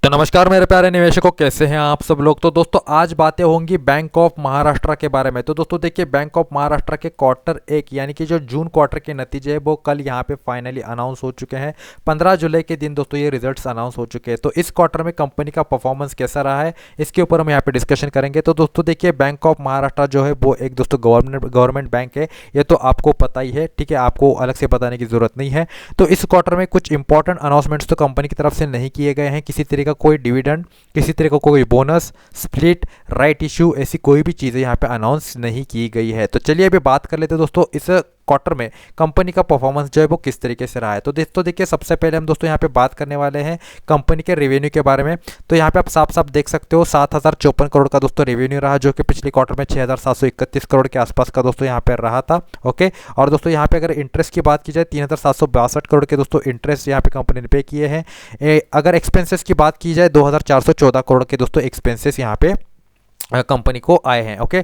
तो नमस्कार मेरे प्यारे निवेशकों, कैसे हैं आप सब लोग। तो दोस्तों आज बातें होंगी बैंक ऑफ महाराष्ट्र के बारे में। तो दोस्तों देखिए, बैंक ऑफ महाराष्ट्र के क्वार्टर एक यानी कि जो जून क्वार्टर के नतीजे हैं वो कल यहाँ पे फाइनली अनाउंस हो चुके हैं। 15 जुलाई के दिन दोस्तों ये रिजल्ट्स अनाउंस हो चुके हैं। तो इस क्वार्टर में कंपनी का परफॉर्मेंस कैसा रहा है इसके ऊपर हम यहाँ पे डिस्कशन करेंगे। तो दोस्तों देखिए, बैंक ऑफ महाराष्ट्र जो है वो एक दोस्तों गवर्नमेंट बैंक है, ये तो आपको पता ही है, ठीक है, आपको अलग से बताने की जरूरत नहीं है। तो इस क्वार्टर में कुछ इंपॉर्टेंट अनाउंसमेंट्स तो कंपनी की तरफ से नहीं किए गए हैं। किसी तरह का कोई डिविडेंड, किसी तरह का कोई बोनस, स्प्लिट, राइट इश्यू, ऐसी कोई भी चीज़ें यहाँ पे अनाउंस नहीं की गई है। तो चलिए अभी बात कर लेते हैं दोस्तों इस क्वार्टर में कंपनी का परफॉर्मेंस जो है वो किस तरीके से रहा है। तो दोस्तों देखिए, सबसे पहले हम दोस्तों यहाँ पे बात करने वाले हैं कंपनी के रेवेन्यू के बारे में। तो यहाँ पे आप साफ साफ देख सकते हो 7054 करोड़ का दोस्तों रेवेन्यू रहा, जो कि पिछले क्वार्टर में 6731 करोड़ के आसपास का दोस्तों यहाँ पे रहा था। ओके, और दोस्तों यहाँ पे अगर इंटरेस्ट की बात की जाए 3762 करोड़ के दोस्तों इंटरेस्ट यहाँ पे कंपनी ने पे किए हैं। अगर एक्सपेंसेस की बात की जाए 2414 करोड़ के दोस्तों एक्सपेंसेस यहाँ पे कंपनी को आए हैं। ओके,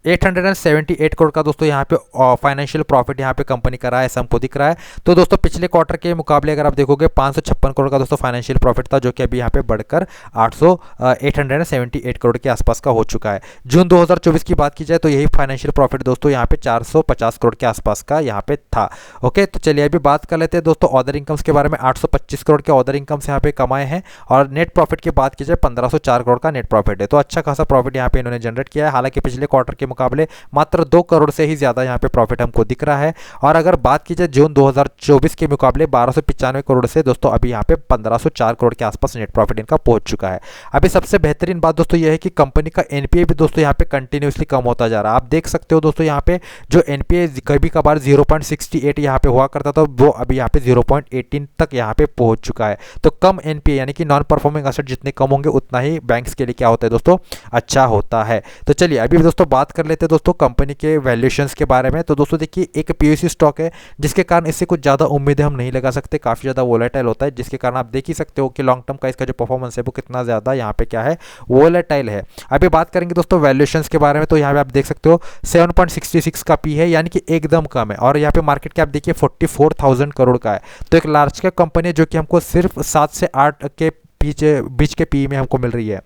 878 करोड़ का दोस्तों यहाँ पे फाइनेंशियल प्रॉफिट यहाँ पे कंपनी का रहा है, ऐसा हमको दिख रहा है। तो दोस्तों पिछले क्वार्टर के मुकाबले अगर आप देखोगे 556 करोड़ का दोस्तों फाइनेंशियल प्रॉफिट था, जो कि अभी यहाँ पे बढ़कर 878 करोड़ के आसपास का हो चुका है। जून 2024 की बात की जाए तो यही फाइनेंशियल प्रॉफिट दोस्तों यहाँ पे 450 करोड़ के आसपास का यहाँ पे था। ओके, तो चलिए अभी बात कर लेते हैं दोस्तों ऑर्डर इनकम्स के बारे में। 825 करोड़ के ऑर्डर इनकम्स यहाँ पे कमाए हैं, और नेट प्रॉफिट की बात की जाए 1504 करोड़ का नेट प्रॉफिट है। तो अच्छा खासा प्रॉफिट यहाँ पे इन्होंने जनरेट किया है। हालांकि पिछले क्वार्टर के मुकाबले मात्र 2 करोड़ से ही ज्यादा यहाँ पे प्रॉफिट हमको दिख रहा है। और अगर बात की जाए जून 2024 के मुकाबले 1295 करोड़ से दोस्तों अभी यहाँ पे 1504 करोड़ के आसपास नेट प्रॉफिट इनका पहुंच चुका है। अभी सबसे बेहतरीन बात दोस्तों यह है कि कंपनी का एनपीए भी दोस्तों यहाँ पे कंटिन्यूसली कम होता जा रहा है। आप देख सकते हो दोस्तों यहाँ पे जो एनपीए कभी कभार 0.68 यहाँ पे हुआ करता था, वो अभी यहाँ पे 0.18 तक यहाँ पे पहुंच चुका है। तो कम एनपीए यानी कि नॉन परफॉर्मिंग एसेट जितने कम होंगे उतना ही बैंक्स के लिए क्या होता है दोस्तों, अच्छा होता है। तो चलिए अभी दोस्तों बात कर लेते हैं दोस्तों कंपनी के वैल्यूएशंस के बारे में। तो दोस्तों देखिए, एक पीओसी स्टॉक है जिसके कारण इससे कुछ ज़्यादा उम्मीदें हम नहीं लगा सकते, काफ़ी ज़्यादा वोलेटाइल होता है, जिसके कारण आप देख ही सकते हो कि लॉन्ग टर्म का इसका जो परफॉर्मेंस है वो कितना ज़्यादा यहाँ पे क्या है, वोलेटाइल है। अभी बात करेंगे दोस्तों वैल्यूएशंस के बारे में। तो यहाँ पे आप देख सकते हो 7.66 का पी है, यानी कि एकदम कम है। और यहाँ पे मार्केट कैप देखिए 44,000 करोड़ का है। तो एक लार्ज कैप कंपनी है जो कि हमको सिर्फ 7 से 8 के बीच के पी में हमको मिल रही है।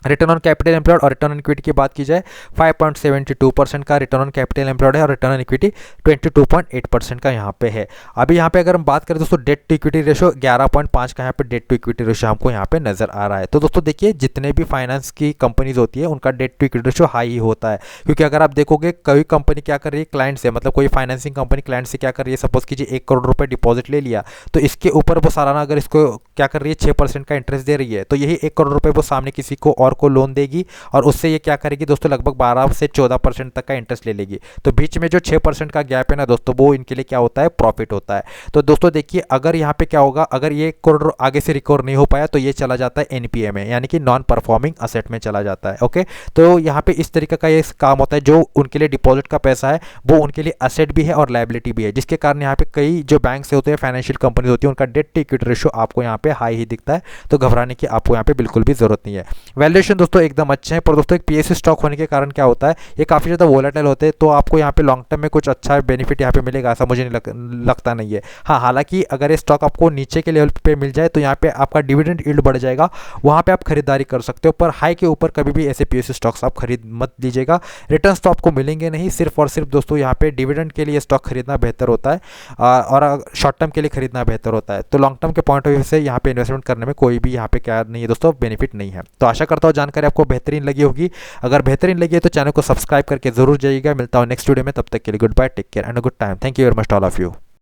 रिटर्न ऑन कैपिटल एम्प्लॉयड और रिटर्न ऑन इक्विटी की बात की जाए 5.72% का रिटर्न ऑन कैपिटल एम्प्लॉयड है, और रिटर्न ऑन इक्विटी 22.8% का यहाँ पे है। अभी यहाँ पे अगर हम बात करें दोस्तों डेट टू इक्विटी रेशो 11.5 का यहाँ पे डेट टू इक्विटी रेशो हमको यहाँ पे नजर आ रहा है। तो दोस्तों देखिए, जितने भी फाइनेंस की कंपनीज होती है उनका debt to equity ratio high ही होता है, क्योंकि अगर आप देखोगे कोई कंपनी क्या कर रही है क्लाइंट से, मतलब कोई फाइनेंसिंग कंपनी क्लाइंट से क्या कर रही है, सपोज कीजिए 1 करोड़ रुपए डिपॉजिट ले लिया, तो इसके ऊपर वो सालाना अगर इसको क्या कर रही है 6% का इंटरेस्ट दे रही है, तो यही 1 करोड़ रुपए वो सामने किसी को और को लोन देगी, और उससे ये क्या करेगी दोस्तों, लगभग 12 से 14% तक का इंटरेस्ट ले लेगी। तो बीच में जो 6% का गैप है ना दोस्तों, वो इनके लिए क्या होता है, प्रॉफिट होता है। तो दोस्तों देखिए, अगर यहाँ पे क्या होगा, अगर ये 1 करोड़ आगे से रिकवर नहीं हो पाया तो ये चला जाता है एनपीए में, यानी कि नॉन परफॉर्मिंग असेट में चला जाता है। ओके, तो यहाँ पे इस तरीके का ये काम होता है, जो उनके लिए डिपॉजिट का पैसा है वो उनके लिए असेट भी है और लायबिलिटी भी है, जिसके कारण यहाँ पे कई जो बैंक से होते हैं, फाइनेंशियल कंपनी होती है, उनका डेट टू इक्विटी रेशियो आपको यहाँ पे हाई ही दिखता है। तो घबराने की आपको यहाँ पे बिल्कुल भी जरूरत नहीं है। वैल्यूएशन दोस्तों एकदम अच्छे हैं, पर दोस्तों एक पीएसयू स्टॉक होने के कारण क्या होता है, ये काफ़ी ज़्यादा वोलेटाइल होते हैं। तो आपको यहाँ पे लॉन्ग टर्म में कुछ अच्छा बेनिफिट यहाँ पे मिलेगा ऐसा मुझे नहीं लगता नहीं है। हाँ, हालांकि अगर ये स्टॉक आपको नीचे के लेवल पे मिल जाए तो यहाँ पे आपका डिविडेंड यील्ड बढ़ जाएगा, वहाँ पे आप खरीदारी कर सकते हो। पर हाई के ऊपर कभी भी ऐसे पीएसयू स्टॉक्स आप खरीद मत लीजिएगा, रिटर्न्स तो आपको मिलेंगे नहीं। सिर्फ और सिर्फ दोस्तों यहाँ पे डिविडेंड के लिए स्टॉक खरीदना बेहतर होता है, और शॉर्ट टर्म के लिए खरीदना बेहतर होता है। तो लॉन्ग टर्म के पॉइंट ऑफ व्यू से यहाँ पे इन्वेस्टमेंट करने में कोई भी यहाँ पे क्या नहीं है दोस्तों, बेनिफिट नहीं है। तो आशा करता हूँ जानकारी आपको बेहतरीन लगी होगी। अगर बेहतरीन लगी है तो चैनल को सब्सक्राइब करके जरूर जाइएगा। मिलता हूँ नेक्स्ट वीडियो में, तब तक के लिए good bye, take care and good time. Thank you very much all of you.